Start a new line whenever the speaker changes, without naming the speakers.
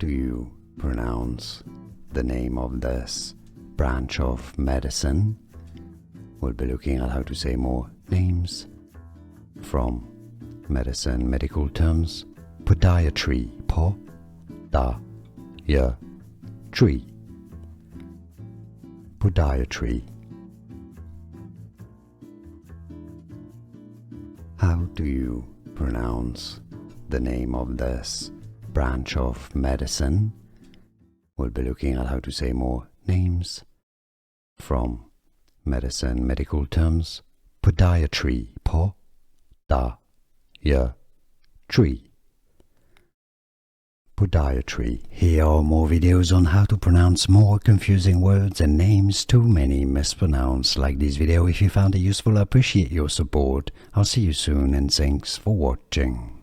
do you pronounce the name of this branch of medicine? We'll be looking at how to say more names from medicine, medical terms. Podiatry, po-da-ya-tree. Podiatry. How do you pronounce the name of this branch of medicine? We'll be looking at how to say more names from medicine, medical terms. Podiatry, po-da-ya-tree. Podiatry. Here are more videos on how to pronounce more confusing words and names too many mispronounced. Like this video if you found it useful. I appreciate your support. I'll see you soon and thanks for watching.